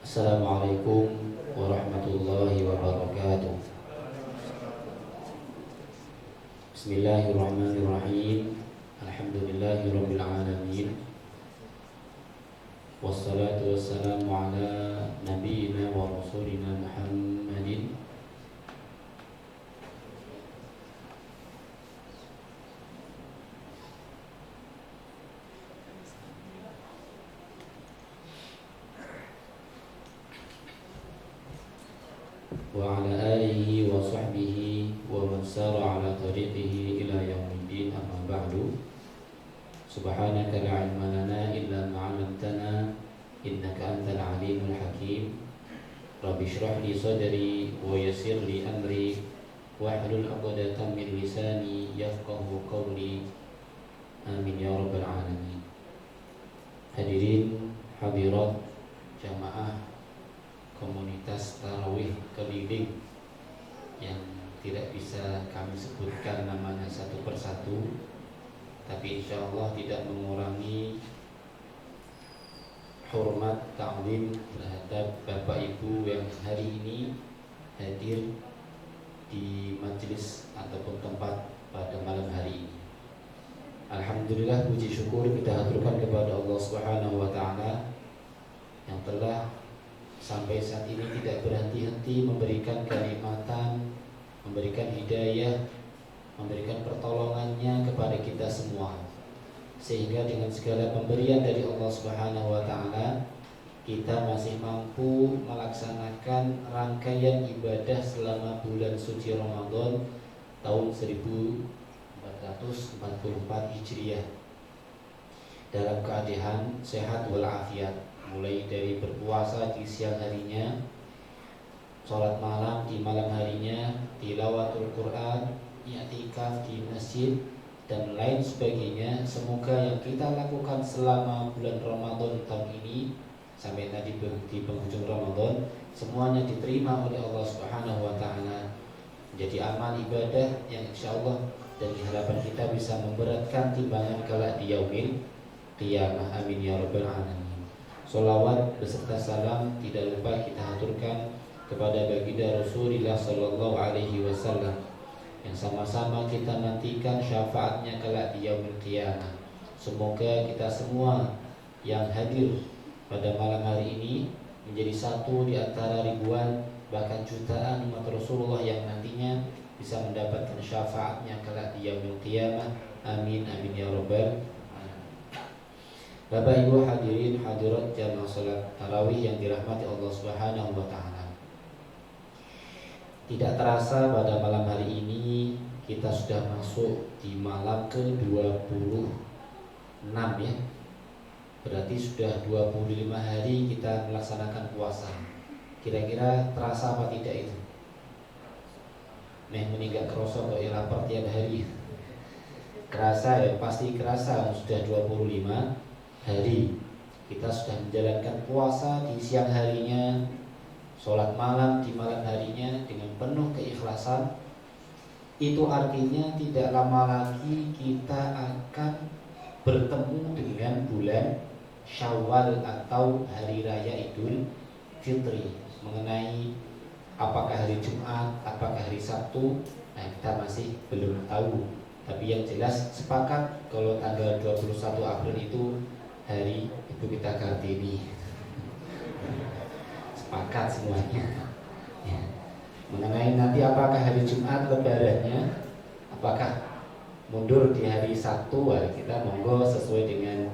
Assalamualaikum warahmatullahi wabarakatuh. Bismillahirrahmanirrahim. Alhamdulillahirabbil alamin. Wassalatu wassalamu ala nabiyyina wa rasulina Muhammadin wa ala alihi wa sahbihi wa man sara ala tariqihi ila yaumiddin, amma ba'du. Subhanaka la ilma lana illa ma 'allamtana innaka antal alimul hakim. Rabbi shrah li sadri wa yassir li amri wahlul 'uqdatam min lisani yafqahu qawli. Amin ya rabbal alamin. Hadirin hadirat jamaah komunitas tarawih keliling yang tidak bisa kami sebutkan namanya satu persatu, tapi insya Allah tidak mengurangi hormat ta'zim terhadap Bapak Ibu yang hari ini hadir di majelis ataupun tempat pada malam hari ini. Alhamdulillah, puji syukur kita haturkan kepada Allah Subhanahu wa taala yang telah sampai saat ini tidak berhenti-henti memberikan kenikmatan, memberikan hidayah, memberikan pertolongannya kepada kita semua, sehingga dengan segala pemberian dari Allah Subhanahu wa taala kita masih mampu melaksanakan rangkaian ibadah selama bulan suci Ramadan tahun 1444 Hijriah dalam keadaan sehat walafiat, mulai dari berpuasa di siang harinya, sholat malam di malam harinya, tilawatul Quran, i'tikaf di masjid, dan lain sebagainya. Semoga yang kita lakukan selama bulan Ramadan tahun ini sampai tadi di penghujung Ramadan semuanya diterima oleh Allah Subhanahu wa taala, menjadi amal ibadah yang insyaallah dan harapan kita bisa memberatkan timbangan kelak di yaumil qiyamah. Amin ya rabbal alamin. Sholawat beserta salam tidak lupa kita haturkan kepada baginda Rasulullah Sallallahu Alaihi Wasallam yang sama-sama kita nantikan syafaatnya kelak di yaumil qiyamah. Semoga kita semua yang hadir pada malam hari ini menjadi satu di antara ribuan bahkan jutaan umat Rasulullah yang nantinya bisa mendapatkan syafaatnya kelak di yaumil qiyamah. Amin amin ya rabbal. Bapak Ibu hadirin hadirat jamaah salat tarawih yang dirahmati Allah Subhanahu wa taala. Tidak terasa pada malam hari ini kita sudah masuk di malam ke-26 ya. Berarti sudah 25 hari kita melaksanakan puasa. Kira-kira terasa apa tidak itu? Meninggal kerasa kok ya, lapar tiap hari. Kerasa ya, pasti kerasa sudah 25 hari kita sudah menjalankan puasa di siang harinya, sholat malam di malam harinya dengan penuh keikhlasan. Itu artinya tidak lama lagi kita akan bertemu dengan bulan Syawal atau hari raya Idul Fitri. Mengenai apakah hari Jumat, apakah hari Sabtu, nah kita masih belum tahu. Tapi yang jelas sepakat kalau tanggal 21 April itu hari Ibu kita Kartini. Sepakat semuanya ya. Mengenai nanti apakah hari Jumat lebarannya, apakah mundur di hari Sabtu, kita monggo sesuai dengan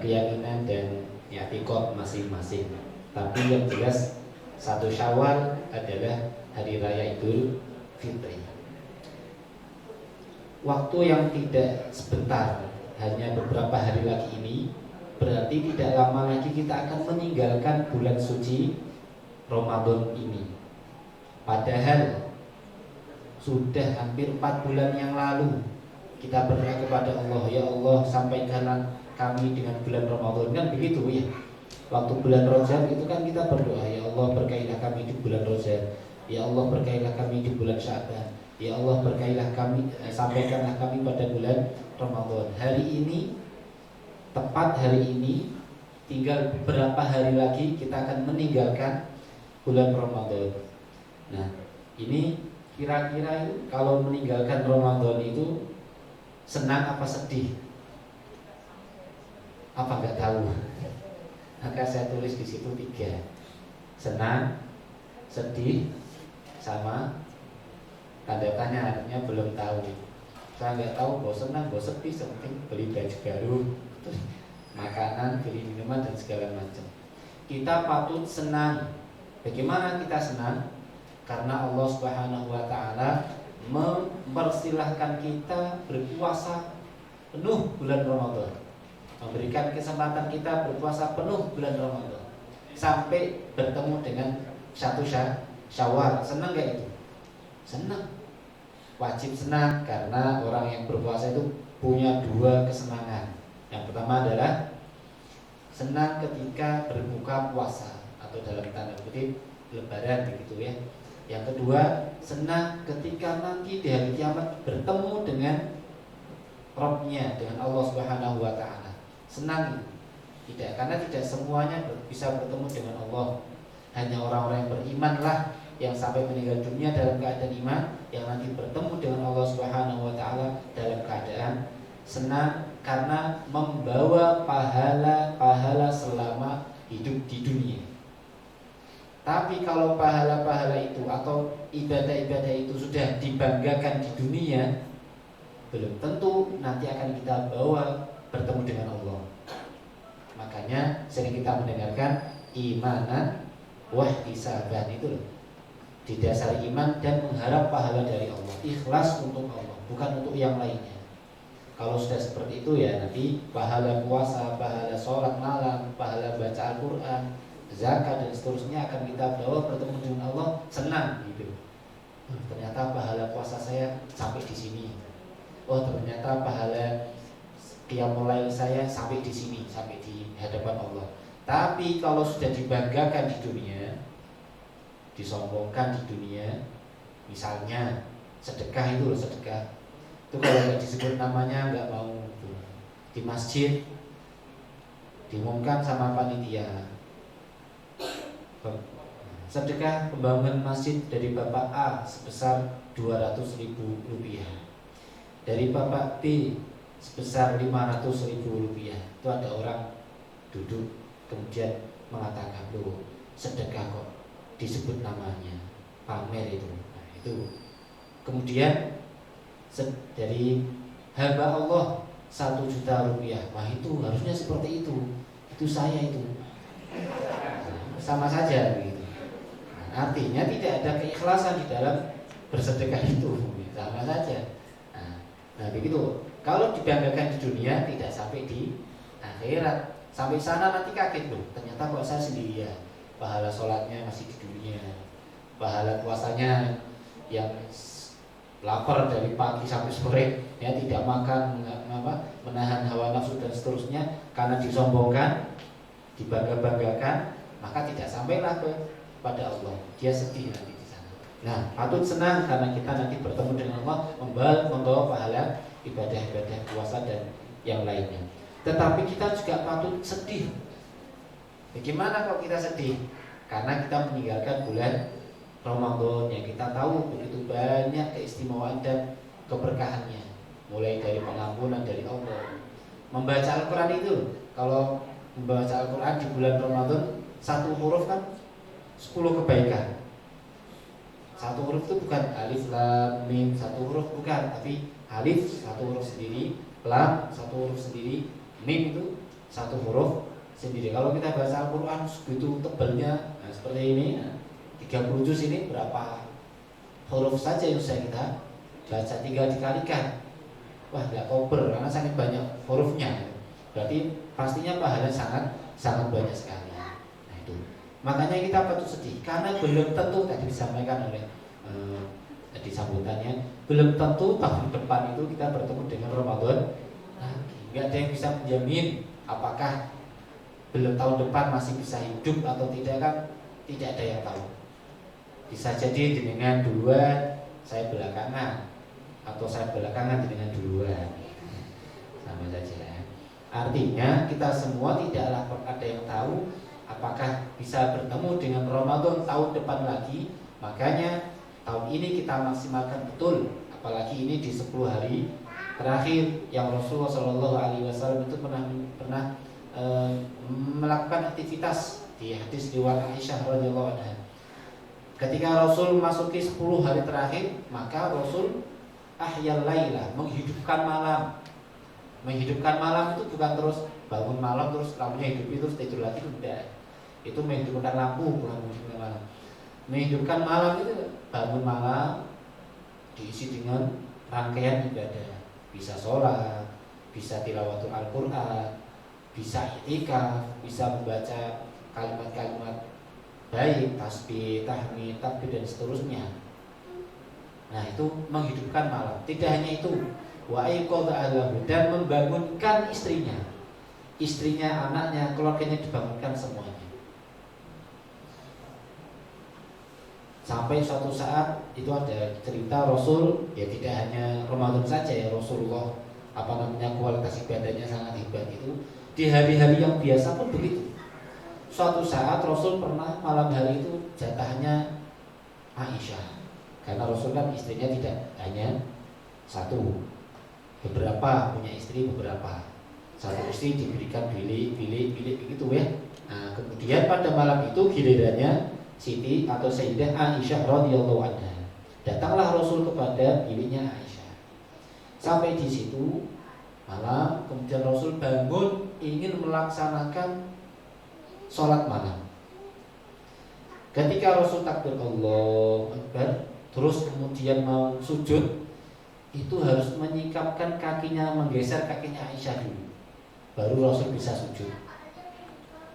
keyakinan dan i'tikad masing-masing. Tapi yang jelas 1 Syawal adalah hari raya Idul Fitri. Waktu yang tidak sebentar, hanya beberapa hari lagi ini, berarti tidak lama lagi kita akan meninggalkan bulan suci Ramadan ini. Padahal sudah hampir 4 bulan yang lalu kita berdoa kepada Allah, ya Allah sampaikanlah kami dengan bulan Ramadan, kan begitu ya. Waktu bulan Rajab itu kan kita berdoa, ya Allah berkailah kami di bulan Rajab, ya Allah berkailah kami di bulan Sya'ban, ya Allah berkailah kami, sampaikanlah kami pada bulan Ramadan. Hari ini, tepat hari ini, tinggal beberapa hari lagi kita akan meninggalkan bulan Ramadan. Nah, ini kira-kira kalau meninggalkan Ramadan itu senang apa sedih? Apa nggak tahu? Maka saya tulis di situ 3: senang, sedih, sama tanda tanya, artinya belum tahu. Saya nggak tahu, mau senang, mau sedih, seperti beli baju baru, terus makanan, beli minuman dan segala macam. Kita patut senang. Bagaimana kita senang? Karena Allah Subhanahu wa taala mempersilahkan kita berpuasa penuh bulan Ramadan. Memberikan kesempatan kita berpuasa penuh bulan Ramadan sampai bertemu dengan 1 Syawal. Senang gak itu? Senang. Wajib senang karena orang yang berpuasa itu punya 2 kesenangan. Yang pertama adalah senang ketika berbuka puasa atau dalam tanda kutip lebaran begitu ya. Yang kedua, senang ketika nanti di hari kiamat bertemu dengan Rabb-nya, dengan Allah Subhanahu wa taala. Senang itu. Tidak, karena tidak semuanya bisa bertemu dengan Allah. Hanya orang-orang yang berimanlah yang sampai meninggal dunia dalam keadaan iman, yang nanti bertemu dengan Allah Subhanahu wa taala dalam keadaan senang karena membawa pahala-pahala selama hidup di dunia. Tapi kalau pahala-pahala itu atau ibadah-ibadah itu sudah dibanggakan di dunia, belum tentu nanti akan kita bawa bertemu dengan Allah. Makanya sering kita mendengarkan imanan wahtisaban itu loh. Didasari iman dan mengharap pahala dari Allah, ikhlas untuk Allah, bukan untuk yang lainnya. Kalau sudah seperti itu ya nanti pahala puasa, pahala sholat malam, pahala baca Al-Quran, zakat dan seterusnya akan kita bawa bertemu dengan Allah, senang gitu. Ternyata pahala puasa saya sampai di sini. Oh ternyata pahala qiyamul lail saya sampai di sini, sampai di hadapan Allah. Tapi kalau sudah dibanggakan di dunia, disombongkan di dunia, misalnya sedekah itu loh, sedekah itu kalau nggak disebut namanya nggak mau. Di masjid diumumkan sama panitia, sedekah pembangunan masjid dari Bapak A sebesar 200.000 rupiah, dari Bapak B sebesar 500.000 rupiah. Itu ada orang duduk kemudian mengatakan, loh sedekah kok disebut namanya, pamer itu. Nah, itu kemudian dari hamba Allah 1 juta rupiah. Wah itu harusnya seperti itu saya itu. Sama saja begitu. Nah, artinya tidak ada keikhlasan di dalam bersedekah itu, sama saja. Nah begitu. Kalau dibanggakan di dunia tidak sampai di akhirat. Sampai sana nanti kaget loh, ternyata kok saya sendirian. Pahala sholatnya masih di dunia, pahala puasanya yang lapar dari pagi sampai sore, ya tidak makan, menahan hawa nafsu dan seterusnya, karena disombongkan, dibangga-banggakan, maka tidak sampailah kepada Allah. Dia sedih nanti di sana. Nah, patut senang karena kita nanti bertemu dengan Allah, membawa pahala ibadah-ibadah puasa dan yang lainnya. Tetapi kita juga patut sedih. Bagaimana kalau kita sedih? Karena kita meninggalkan bulan Ramadan yang kita tahu begitu banyak keistimewaan dan keberkahannya, mulai dari pengampunan dari Allah. Membaca Al-Quran itu, kalau membaca Al-Quran di bulan Ramadan, 1 huruf kan 10 kebaikan. 1 huruf itu bukan alif lam mim 1 huruf, bukan, tapi alif 1 huruf sendiri, lam 1 huruf sendiri, mim itu 1 huruf sendiri. Kalau kita baca Al-Quran begitu tebalnya, nah seperti ini, 30 juz ini berapa huruf saja yang bisa kita baca, tinggal dikalikan. Wah gak kober karena sangat banyak hurufnya. Berarti pastinya pahala sangat banyak sekali. Nah itu, makanya kita patut sedih karena belum tentu, tadi disampaikan oleh di sambutannya, belum tentu tahun depan itu kita bertemu dengan Ramadan lagi. Gak ada yang bisa menjamin apakah belum tahun depan masih bisa hidup atau tidak, kan tidak ada yang tahu. Bisa jadi jenengan duluan, saya belakangan, atau saya belakangan jenengan duluan, sama saja. Artinya kita semua tidaklah ada yang tahu apakah bisa bertemu dengan Ramadan tahun depan lagi. Makanya tahun ini kita maksimalkan betul, apalagi ini di 10 hari terakhir yang Rasulullah SAW itu pernah melakukan aktivitas di hadis riwayat Aisyah radhiyallahu anha. Ketika Rasul memasuki 10 hari terakhir, maka Rasul ahyal laila, menghidupkan malam. Menghidupkan malam itu bukan terus bangun malam terus lampunya hidup terus tidur lagi, tidak. Itu menghidupkan lampu, bukan menghidupkan malam. Menghidupkan malam itu bangun malam diisi dengan rangkaian ibadah. Bisa sholat, bisa tilawatul Al-Quran, bisa i'tikaf, bisa membaca kalimat-kalimat baik, tasbih, tahmid, takbir dan seterusnya. Nah, itu menghidupkan malam. Tidak hanya itu, wa aiqadha ahlahu, dan membangunkan istrinya, anaknya, keluarganya dibangunkan semuanya. Sampai suatu saat itu ada cerita Rasul, ya tidak hanya Ramadan saja ya, Rasulullah kualitas ibadahnya sangat hebat itu. Di hari-hari yang biasa pun begitu. Suatu saat Rasul pernah malam hari itu jatahnya Aisyah, karena Rasul kan istrinya tidak hanya satu, beberapa, punya istri beberapa. Satu istri diberikan bilik begitu ya. Nah, kemudian pada malam itu gilirannya Siti atau Sayyidah Aisyah radhiyallahu anha. Datanglah Rasul kepada biliknya Aisyah. Sampai di situ malam, kemudian Rasul bangun ingin melaksanakan sholat malam. Ketika Rasul takbir Allahu Akbar, terus kemudian mau sujud, itu harus menyikapkan kakinya, menggeser kakinya Aisyah dulu, baru Rasul bisa sujud.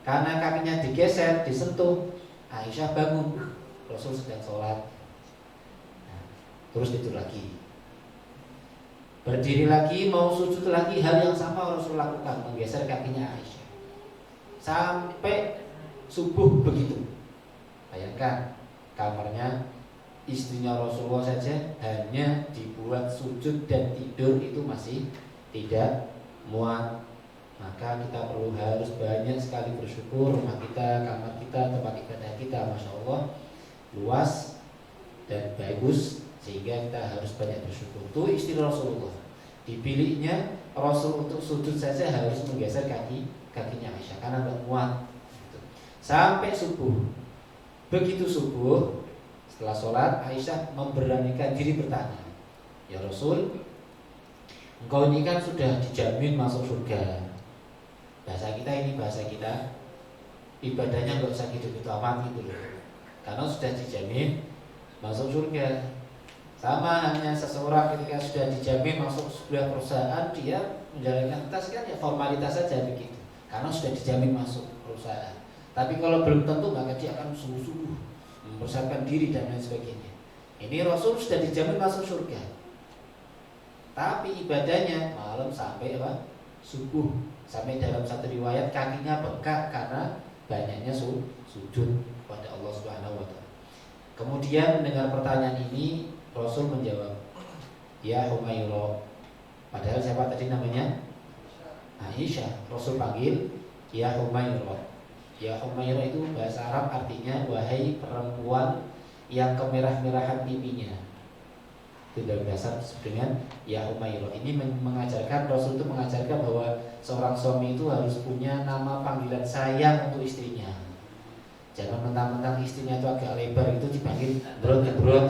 Karena kakinya digeser, disentuh, Aisyah bangun, Rasul sedang sholat. Nah, terus tidur lagi, berdiri lagi, mau sujud lagi, hal yang sama Rasul lakukan, menggeser kakinya Aisyah sampai subuh begitu. Bayangkan, kamarnya istrinya Rasulullah saja hanya dibuat sujud dan tidur itu masih tidak muat. Maka kita harus banyak sekali bersyukur, rumah kita, kamar kita, tempat ibadah kita, Masya Allah luas dan bagus, sehingga kita harus banyak bersyukur. Itu istri Rasulullah, di biliknya Rasul untuk sujud saja harus menggeser kakinya Aisyah karena tidak muat. Sampai subuh. Begitu subuh, setelah sholat, Aisyah memberanikan diri bertanya, ya Rasul, engkau ini kan sudah dijamin masuk surga. Bahasa kita, ibadahnya nggak usah gitu-gitu amat gitu loh, karena sudah dijamin masuk surga. Sama hanya seseorang ketika sudah dijamin masuk sebuah perusahaan, dia menjalankan tes kan ya formalitas saja begitu, karena sudah dijamin masuk perusahaan. Tapi kalau belum tentu, maka dia akan sungguh-sungguh mempersiapkan diri dan lain sebagainya. Ini Rasul sudah dijamin masuk surga, tapi ibadahnya malam sampai subuh. Sampai dalam satu riwayat kakinya bengkak karena banyaknya sujud pada Allah Subhanahu wa taala. Kemudian mendengar pertanyaan ini, Rasul menjawab, ya Humairah. Padahal siapa tadi namanya? Aisyah. Rasul panggil ya Humairah. Ya Humairah itu bahasa Arab artinya wahai perempuan yang kemerah-merahan pipinya. Itu dalam bahasa dengan ya Humairah. Ini mengajarkan, Rasul itu mengajarkan bahwa seorang suami itu harus punya nama panggilan sayang untuk istrinya. Jangan mentang-mentang istrinya itu agak lebar itu dipanggil brot.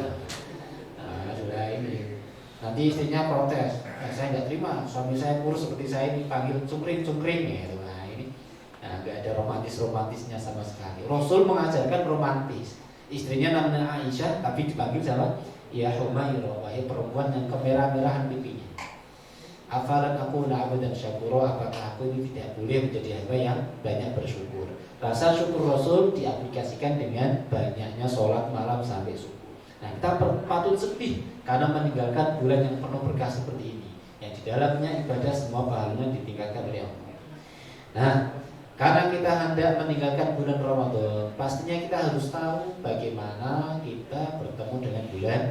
Nah, sudah ini. Nanti istrinya protes, saya nggak terima, suami saya kurus seperti saya ini panggil cungkring gitu. Nah ini, nggak ada romantisnya sama sekali. Rasul mengajarkan romantis. Istrinya namanya Aisyah, tapi dipanggil sama ya Humairah, wahai perempuan yang kemerah-merahan pipinya. Afalan aku na'budan syakuro, apakah aku ini tidak boleh menjadi hamba yang banyak bersyukur. Rasa syukur Rasul diaplikasikan dengan banyaknya sholat malam sampai subuh. Nah, kita patut sedih karena meninggalkan bulan yang penuh berkah seperti ini, yang di dalamnya ibadah semua pahalanya ditinggalkan oleh Allah. Nah, karena kita hendak meninggalkan bulan Ramadan, pastinya kita harus tahu bagaimana kita bertemu dengan bulan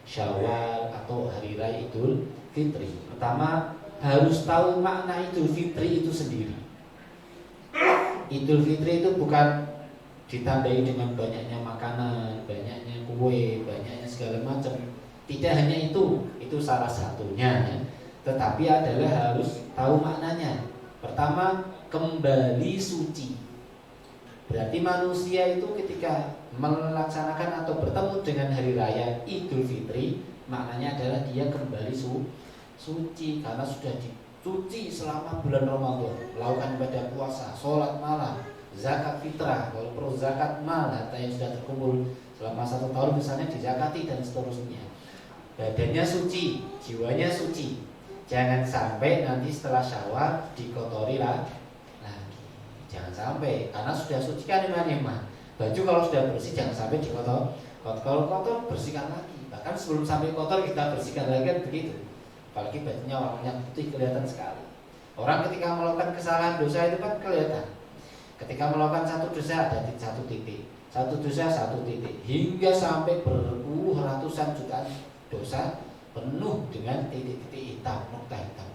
Syawal atau Hari Raya Idul Fitri. Pertama, harus tahu makna Idul Fitri itu sendiri. Idul Fitri itu bukan ditandai dengan banyaknya makanan, banyaknya kue, banyaknya segala macam. Tidak hanya itu salah satunya ya. Tetapi adalah harus tahu maknanya. Pertama, kembali suci. Berarti manusia itu ketika melaksanakan atau bertemu dengan hari raya Idul Fitri, maknanya adalah dia kembali suci karena sudah dicuci selama bulan Ramadan, melakukan ibadah puasa, sholat malam, zakat fitrah, kalau perlu zakat mal, harta yang sudah terkumpul selama 1 tahun misalnya dizakati dan seterusnya. Badannya suci, jiwanya suci. Jangan sampai nanti setelah Syawal dikotori lagi. Jangan sampai, karena sudah suci kan iman. Baju kalau sudah bersih jangan sampai dikotor. Kalau kotor bersihkan lagi. Bahkan sebelum sampai kotor kita bersihkan lagi kan begitu. Apalagi bajunya warnanya putih kelihatan sekali. Orang ketika melakukan kesalahan dosa itu kan kelihatan. Ketika melakukan satu dosa ada satu titik, satu dosa satu titik, hingga sampai berpuluh ratusan jutaan dosa penuh dengan titik-titik hitam, nokta hitam.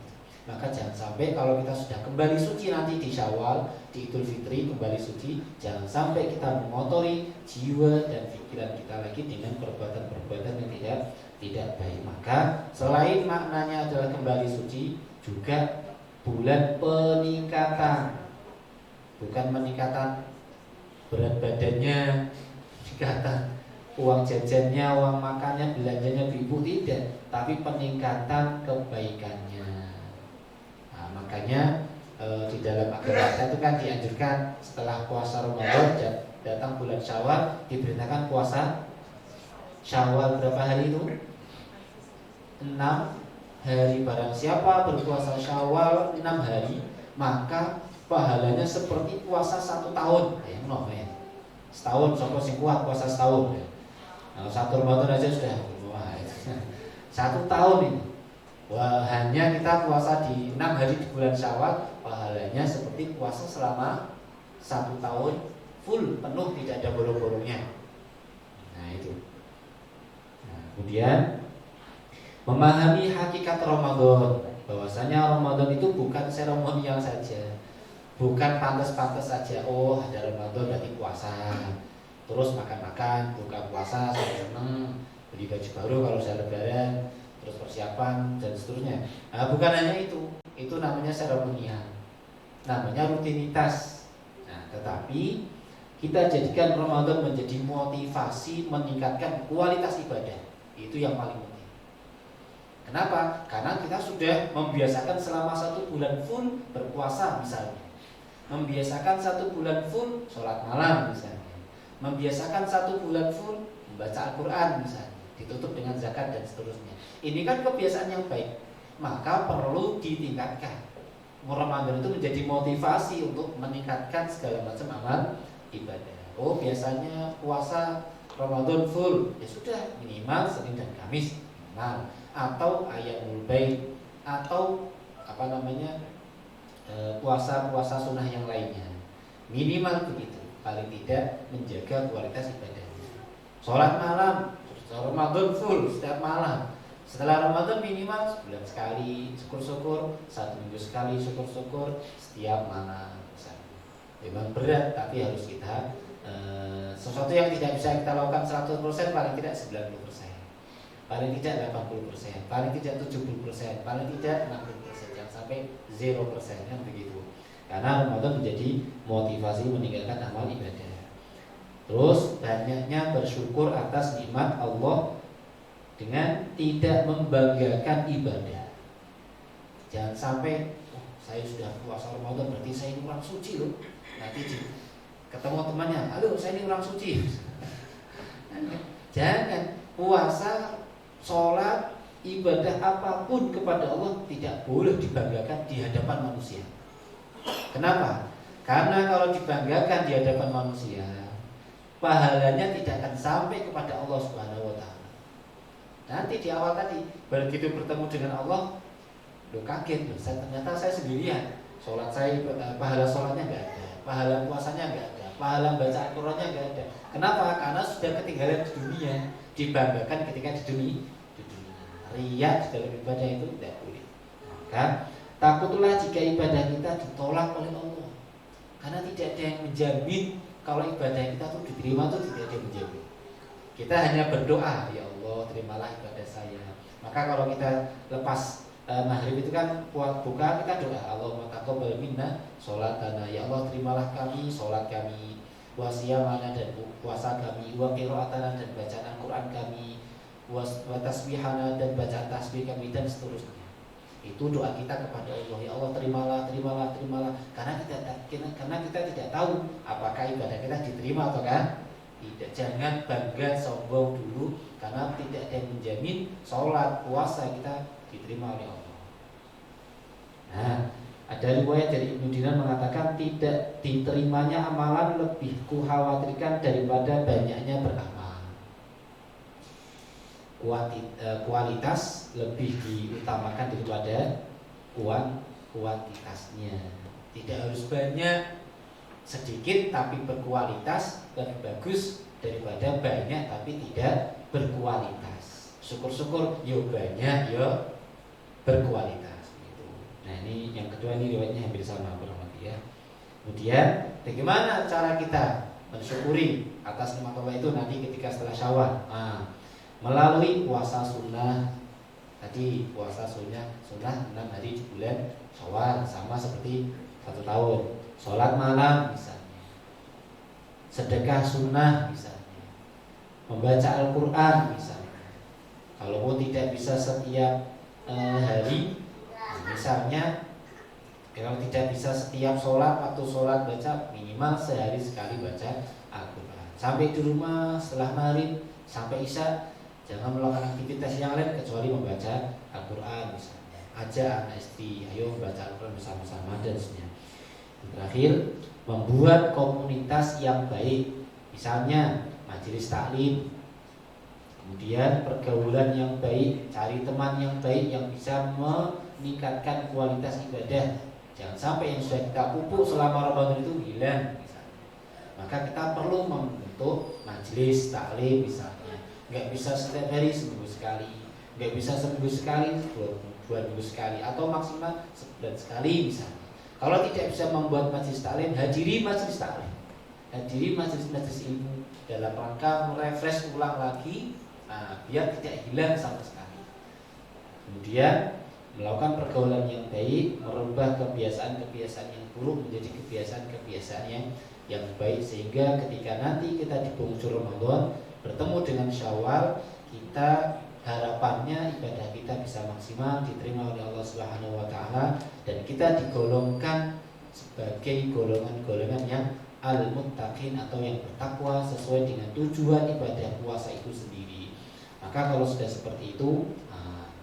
Maka jangan sampai kalau kita sudah kembali suci nanti di Syawal, di Idul Fitri kembali suci, jangan sampai kita mengotori jiwa dan pikiran kita lagi dengan perbuatan-perbuatan yang tidak baik. Maka selain maknanya adalah kembali suci, juga bulan peningkatan. Bukan peningkatan berat badannya, peningkatan uang jajannya, uang makannya, belanjanya ibu, tidak, tapi peningkatan kebaikannya. Nah, makanya di dalam agama kita itu kan dianjurkan setelah puasa Ramadan datang bulan Syawal diperintahkan puasa Syawal berapa hari itu? 6 hari. Barang siapa berpuasa Syawal 6 hari, maka pahalanya seperti puasa 1 tahun. Ya. Setahun, sopo sing kuat puasa setahun. Ya. Nah, 1 Ramadan aja sudah 1 tahun ini. Wah, hanya kita puasa di 6 hari di bulan Syawal, pahalanya seperti puasa selama 1 tahun full, penuh, tidak ada bolong-bolongnya. Nah itu. Nah, kemudian memahami hakikat Ramadan, bahwasanya Ramadan itu bukan seremonial saja, bukan pantas-pantas saja. Oh, ada Ramadan berarti puasa, terus makan-makan, buka puasa, seneng, beli baju baru kalau sudah Lebaran, terus persiapan dan seterusnya. Nah, bukan hanya itu namanya seremonial, namanya rutinitas. Nah, tetapi kita jadikan Ramadan menjadi motivasi meningkatkan kualitas ibadah. Itu yang paling penting. Kenapa? Karena kita sudah membiasakan selama 1 bulan full berpuasa misalnya, membiasakan 1 bulan full sholat malam misalnya, membiasakan 1 bulan full membaca Al-Quran misalnya, ditutup dengan zakat dan seterusnya. Ini kan kebiasaan yang baik, maka perlu ditingkatkan. Ramadan itu menjadi motivasi untuk meningkatkan segala macam amal ibadah. Oh, biasanya puasa Ramadan full, ya sudah minimal Senin dan Kamis minimal, atau Ayyamul Baid, atau puasa-puasa sunnah yang lainnya. Minimal begitu, paling tidak menjaga kualitas ibadahnya. Sholat malam, Ramadan full setiap malam. Setelah Ramadan minimal sebulan sekali, syukur-syukur, 1 minggu sekali, syukur-syukur setiap malam. Memang berat, tapi harus kita sesuatu yang tidak bisa kita lakukan 100%, paling tidak 90%, paling tidak 80%, paling tidak 70%, paling tidak 60%, jangan sampai 0%, kan begitu. Karena Ramadan menjadi motivasi meninggalkan amal ibadah. Terus banyaknya bersyukur atas nikmat Allah dengan tidak membanggakan ibadah. Jangan sampai saya sudah puasa Ramadan berarti saya ini orang suci loh. Nanti ketemu temannya, halo saya ini orang suci. Jangan. Puasa, sholat, ibadah apapun kepada Allah tidak boleh dibanggakan di hadapan manusia. Kenapa? Karena kalau dibanggakan di hadapan manusia, pahalanya tidak akan sampai kepada Allah Subhanahu wa Ta'ala. Nanti di awal tadi, begitu bertemu dengan Allah, kaget loh, ternyata saya sendirian. Sholat saya, pahala sholatnya nggak ada, pahala puasanya nggak ada, pahala baca Al-Qurannya nggak ada. Kenapa? Karena sudah ketinggalan di dunia. Dibanggakan ketika di dunia. Riya di dalam ibadah itu tidak boleh. Kan? Takutlah jika ibadah kita ditolak oleh Allah. Karena tidak ada yang menjamin kalau ibadah kita tuh diterima, tuh tidak ada yang menjamin. Kita hanya berdoa, ya Allah terimalah ibadah saya. Maka kalau kita lepas maghrib itu kan buka, kita doa, Allahumma taqabbal minna sholatana, ya Allah terimalah kami sholat kami, wa siyamana dan puasa kami, wa qiraatana dan bacaan Al-Quran kami, wa tasbihana dan bacaan tasbih kami, dan seterusnya. Itu doa kita kepada Allah, ya Allah terimalah karena kita tidak tahu apakah ibadah kita diterima atau kan tidak. Jangan bangga sombong dulu, karena tidak ada yang menjamin sholat puasa kita diterima oleh Allah. Nah, ada riwayat dari Ibnu Dinar mengatakan tidak diterimanya amalan lebih kukhawatirkan daripada banyaknya beramal. Kualitas lebih diutamakan daripada kuantitasnya. Tidak harus banyak, sedikit tapi berkualitas lebih bagus daripada banyak tapi tidak berkualitas. Syukur-syukur yo banyak yo berkualitas gitu. Nah, ini yang kedua, ini riwayatnya hampir sama kurang lebih ya. Kemudian bagaimana cara kita mensyukuri atas nikmat Allah itu nanti ketika setelah Syawal? Melalui puasa sunnah. Tadi puasa sunnah 6 hari di bulan Syawal, sama seperti 1 tahun. Sholat malam misalnya, sedekah sunnah misalnya, membaca Al-Quran misalnya. Kalaupun tidak bisa setiap hari, misalnya kalau tidak bisa setiap sholat, waktu sholat baca minimal sehari sekali baca Al-Quran. Sampai di rumah setelah maghrib sampai isya jangan melakukan aktivitas yang lain kecuali membaca Al-Quran misalnya. Ajak anak istri, ayo membaca Al-Quran bersama-sama dan seterusnya. Terakhir, membuat komunitas yang baik, misalnya majelis taklim, kemudian pergaulan yang baik, cari teman yang baik yang bisa meningkatkan kualitas ibadah. Jangan sampai yang sudah kita pupuk selama Ramadan itu hilang misalnya. Maka kita perlu membentuk majelis taklim misalnya. Nggak bisa setiap hari, seminggu sekali. Nggak bisa seminggu sekali, 2 minggu sekali, atau maksimal sebulan sekali misalnya. Kalau tidak bisa membuat majelis taklim, hadiri majelis taklim, hadiri majelis ilmu dalam rangka merefresh ulang lagi, biar tidak hilang sama sekali. Kemudian melakukan pergaulan yang baik, merubah kebiasaan-kebiasaan yang buruk menjadi kebiasaan-kebiasaan yang baik, sehingga ketika nanti kita di penghujung Ramadan bertemu dengan Syawal, kita harapannya ibadah kita bisa maksimal diterima oleh Allah Subhanahu wa taala, dan kita digolongkan sebagai golongan-golongan yang al-muttaqin atau yang bertakwa sesuai dengan tujuan ibadah puasa itu sendiri. Maka kalau sudah seperti itu,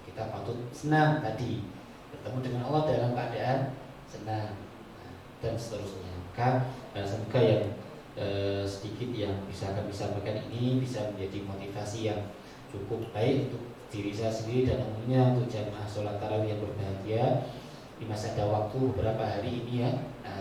kita patut senang tadi bertemu dengan Allah dalam keadaan senang, dan seterusnya. Maka semoga yang sedikit yang bisa kami sampaikan ini bisa menjadi motivasi yang cukup baik untuk diri saya sendiri dan umumnya untuk jamaah sholat tarawih yang berbahagia. Di masa ada waktu beberapa hari ini ya,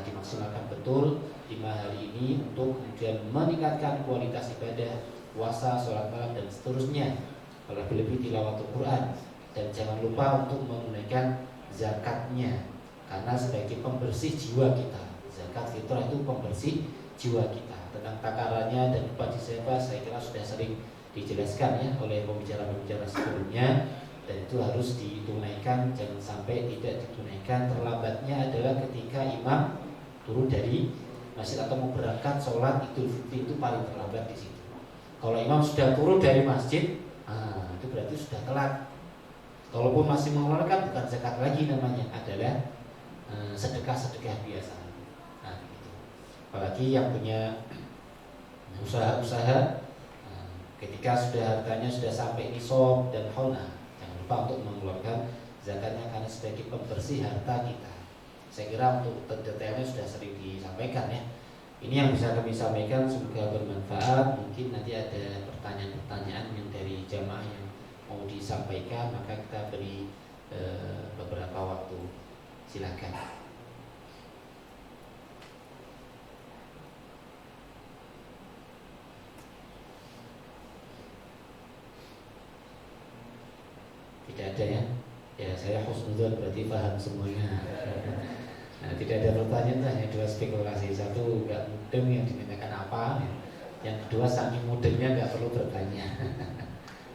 dimaksimalkan betul 5 hari ini untuk kemudian meningkatkan kualitas ibadah puasa, sholat malam dan seterusnya, lebih-lebih tilawatul Quran, dan jangan lupa untuk menunaikan zakatnya karena sebagai pembersih jiwa kita. Zakat fitrah itu pembersih jiwa kita. Tentang takarannya dan upah siapa saya kira sudah sering dijelaskan ya oleh pembicara-pembicara sebelumnya, dan itu harus ditunaikan. Jangan sampai tidak ditunaikan. Terlambatnya adalah ketika imam turun dari masjid atau mau berangkat sholat Idul Fitri, itu paling terlambat di situ. Kalau imam sudah turun dari masjid, itu berarti sudah telat. Kalaupun masih mengeluarkan, bukan zakat lagi namanya, adalah sedekah-sedekah biasa. Gitu. Apalagi yang punya usaha-usaha, ketika sudah hartanya sudah sampai nisab dan haul, jangan lupa untuk mengeluarkan zakatnya karena sebagai pembersih harta kita. Saya kira untuk detailnya sudah sering disampaikan ya. Ini yang bisa kami sampaikan, semoga bermanfaat. Mungkin nanti ada pertanyaan-pertanyaan yang dari jamaah yang mau disampaikan, maka kita beri beberapa waktu. Silakan. Tidak ada ya? Ya, saya husnudzon berarti paham semuanya. Nah, tidak ada pertanyaan, hanya dua spekulasi. Satu, nggak mudeng yang ditanyakan apa. Yang kedua, saking mudengnya nggak perlu bertanya.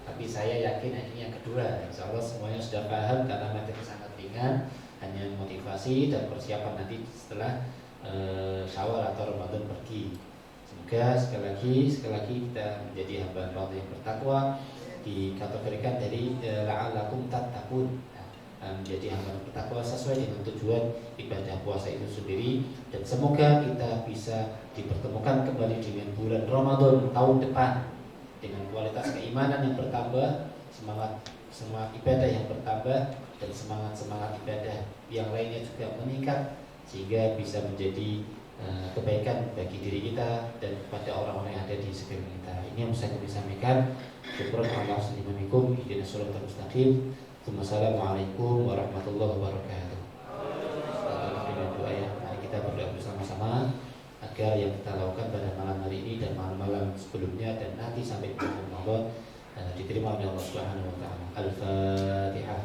Tapi saya yakin ini yang kedua. Insya Allah semuanya sudah paham karena materi sangat ringan. Hanya motivasi dan persiapan nanti setelah Syawal atau Ramadan pergi. Semoga sekali lagi kita menjadi hamba Allah yang bertakwa, dikategorikan dari la'allakum tattaqun, menjadi hamba bertakwa sesuai dengan tujuan ibadah puasa itu sendiri, dan semoga kita bisa dipertemukan kembali dengan bulan Ramadan tahun depan dengan kualitas keimanan yang bertambah, semangat ibadah yang bertambah, dan semangat ibadah yang lainnya juga meningkat, sehingga bisa menjadi kebaikan bagi diri kita dan kepada orang-orang yang ada di sekeliling kita. Ini yang bisa kami sampaikan. Syukur Allah subhanahu ihdinas shiratal mustaqim. Wassalamualaikum warahmatullahi wabarakatuh. Dengan doa ya, mari kita berdoa bersama-sama agar yang kita lakukan pada malam hari ini dan malam-malam sebelumnya dan nanti sampai bulan Ramadan diterima oleh Allah Subhanahu wa taala. Al-Fatihah.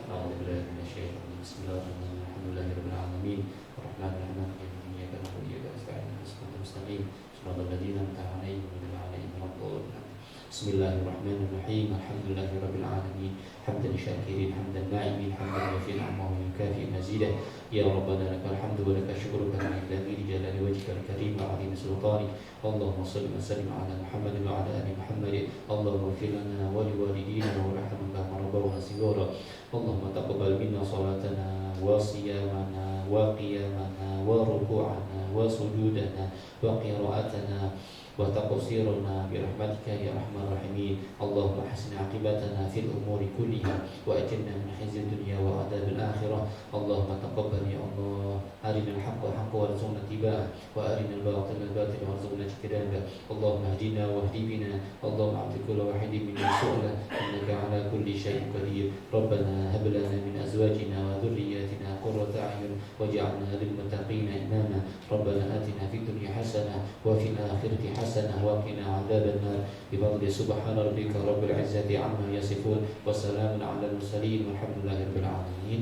A'udzubillahi minasyaitonir rajim. Bismillahirrahmanirrahim. Alhamdulillahirabbil alamin. Arrahmanirrahim. Iyyaka na'budu wa iyyaka nasta'in. Ihdinas mustaqim. Shiratal ladzina an'amta 'alaihim ghairil maghdubi 'alaihim. Bismillahirrahmanirrahim. Alhamdulillahirabbil alamin. Hamdan syakirin, hamdan na'imin, hamdan yafi'u ni'amahu wa yukafi'u mazidah. Ya Rabbana lakal hamdu wa lakal syukru kama yanbaghi li jalali wajhikal karim wa 'azimi sultani. Allahumma shalli wa sallim ala Muhammad wa ala ali Muhammad. Allahumma ighfir lana wa liwalidina warhamhum kama rabbawna shighara. Allahumma taqabbal minna salatana wa siyamana wa qiyamana wa ruku'ana wa sujudana wa qira'atana wa taqsiruna bi rahmatika ya arhamar rahimin. Allahumma hassin aqibatana fil umuri kulliha wa ajirna min khizyid dunya wa adzabil akhirah. Allahumma taqabbal ya Allah, arinal haqqa haqqan warzuqna ittiba'ah wa arinal batila batila warzuqna ijtinabah. Allahumma hdina wahdi bina. Allahumma a'ti kulla wahidin minna su'la innaka ala kulli syai'in qadir. Rabbana hab lana min azwajina wa dhurriyyatina qurrata a'yun waj'alna lil muttaqina imama. Rabbana atina fid dunya hasanah wa fil akhirati hasanah wa qina adzabannar. Bi subhana rabbika rabbil izzati amma yasifun wa salamun 'alal mursalin walhamdulillahirabbil alamin.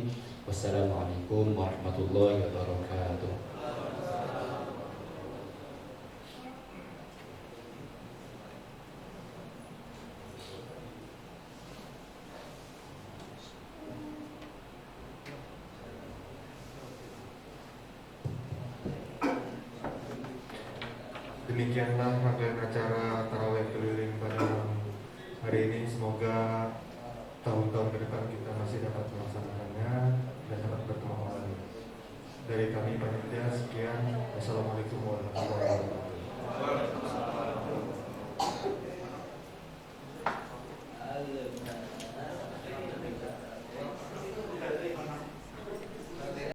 Wassalamualaikum warahmatullahi wabarakatuh. Demikianlah rangkaian acara tarawih keliling pada hari ini. Semoga tahun-tahun ke depan kita masih dapat melaksanakannya dan dapat bertemu kembali. Dari kami